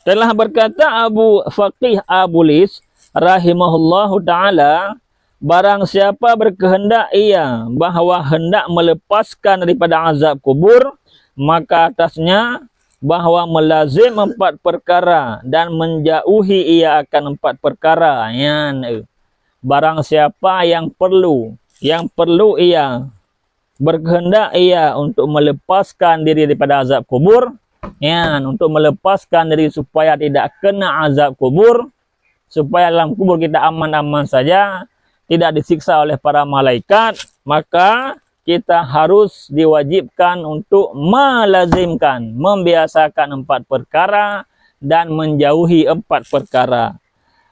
Telah berkata Abu Faqih Abulis rahimahullahu ta'ala, barang siapa berkehendak ia bahawa hendak melepaskan daripada azab kubur, maka atasnya bahawa melazim 4 perkara dan menjauhi ia akan 4 perkara. Barang siapa yang perlu ia berkehendak ia untuk melepaskan diri daripada azab kubur, untuk melepaskan diri supaya tidak kena azab kubur, supaya dalam kubur kita aman-aman saja, tidak disiksa oleh para malaikat, maka kita harus diwajibkan untuk melazimkan, membiasakan 4 perkara dan menjauhi 4 perkara.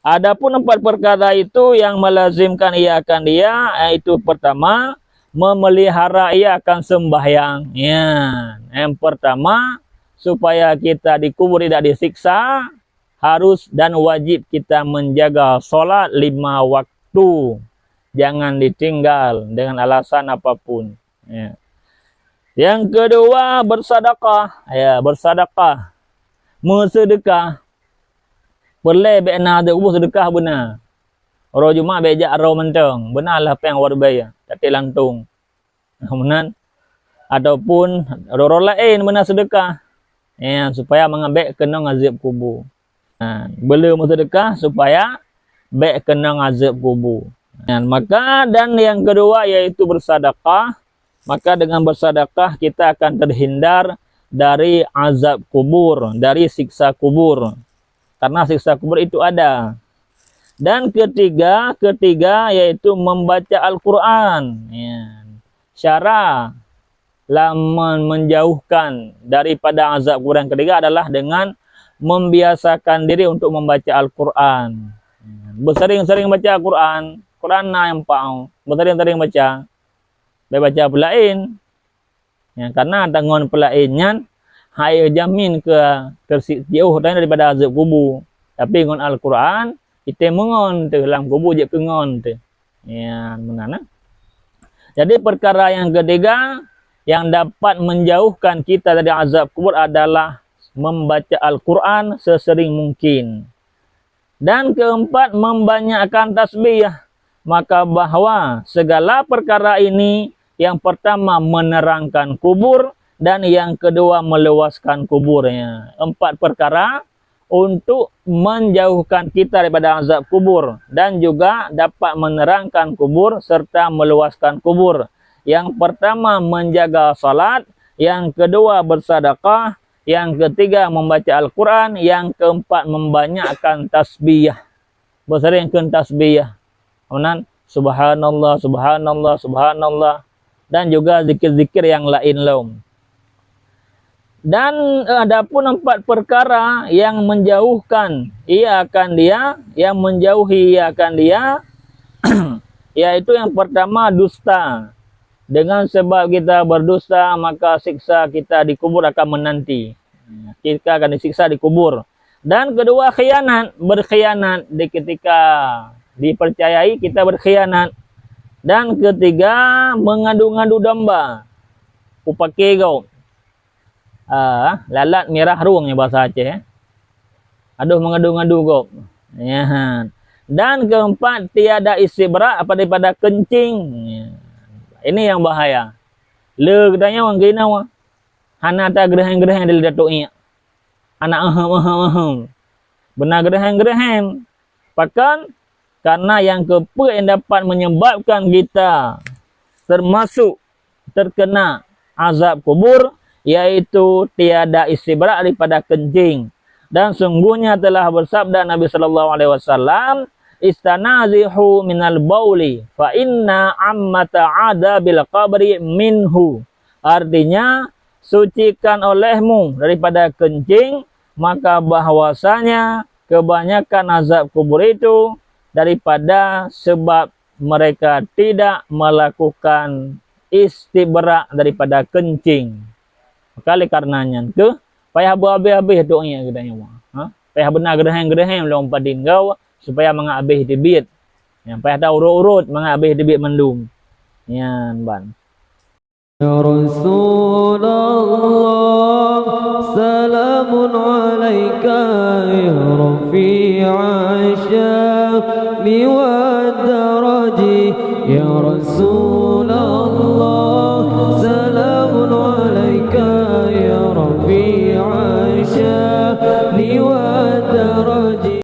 Adapun 4 perkara itu yang melazimkan ia akan dia, yaitu pertama, memelihara ia akan sembahyang. Yang pertama, supaya kita dikubur tidak disiksa, harus dan wajib kita menjaga solat 5 waktu. Jangan ditinggal dengan alasan apapun. Yang kedua, bersedekah. Bersedekah. Bersedekah. Boleh benar ada kubur sedekah benar. Orang Jumat bejak arau mentang. Benarlah apa yang war bayar. Tapi lantung. Kemudian, ataupun orang lain benar sedekah. Supaya mengambil kena azab kubur. Belum sedekah supaya baik kena azab kubur. Maka dan yang kedua yaitu bersedekah. Maka dengan bersedekah kita akan terhindar dari azab kubur, dari siksa kubur. Karena siksa kubur itu ada. Dan ketiga yaitu membaca Al-Quran. Cara menjauhkan daripada azab kubur yang ketiga adalah dengan membiasakan diri untuk membaca Al-Quran. Bersering-sering baca Al-Quran. Quran yang pau. Bersering-sering baca. Baca pelain. Karena tangan pelainnya hai jamin ke jauh daripada azab kubur. Tapi dengan Al-Quran kita mengon tu dalam kubur je kengon tu. Benar. Jadi perkara yang ketiga yang dapat menjauhkan kita dari azab kubur adalah membaca Al-Quran sesering mungkin. Dan keempat, membanyakkan tasbih. Maka bahawa segala perkara ini, yang pertama menerangkan kubur, dan yang kedua meluaskan kuburnya. 4 perkara untuk menjauhkan kita daripada azab kubur, dan juga dapat menerangkan kubur serta meluaskan kubur. Yang pertama menjaga salat, yang kedua bersedekah, yang ketiga membaca Al-Quran, yang keempat membanyakkan tasbih. Berseringkan tasbih. Subhanallah, subhanallah, subhanallah. Dan juga zikir-zikir yang lain. Dan adapun 4 perkara yang menjauhkan ia akan dia, yang menjauhi ia akan dia, yaitu yang pertama dusta. Dengan sebab kita berdusta, maka siksa kita di kubur akan menanti. Kita akan disiksa di kubur. Dan kedua, khianat. Berkhianat di ketika dipercayai kita berkhianat. Dan ketiga, mengadu-ngadu domba. Upake kau. Lalat merah ruangnya bahasa Aceh. Aduh, mengadu-ngadu kau. Dan keempat, tiada isi berat daripada kencing. Ini yang bahaya. Le katanya orang kena wah. Hana ta gerahang-gerahang dari datuknya. Anak ahem. Benar gerahang-gerahang. Bahkan karena yang yang dapat menyebabkan kita termasuk terkena azab kubur, yaitu tiada istibrak daripada kencing. Dan sungguhnya telah bersabda Nabi SAW, istanazihu minal bauli fa inna ammata adabil qabri minhu. Artinya, sucikan olehmu daripada kencing, maka bahwasanya kebanyakan azab kubur itu daripada sebab mereka tidak melakukan istibrak daripada kencing. Kali karenanya ke payah habis-habis doanya katanya. Payah benar gerahang-gerahang lompat dinggau supaya menghabis debit. Yang payah dah urut-urut menghabis debit mendung. Yan ban. Ya Rasulullah salamun عليك يا رفيع الشأن والدرج يا رسول الله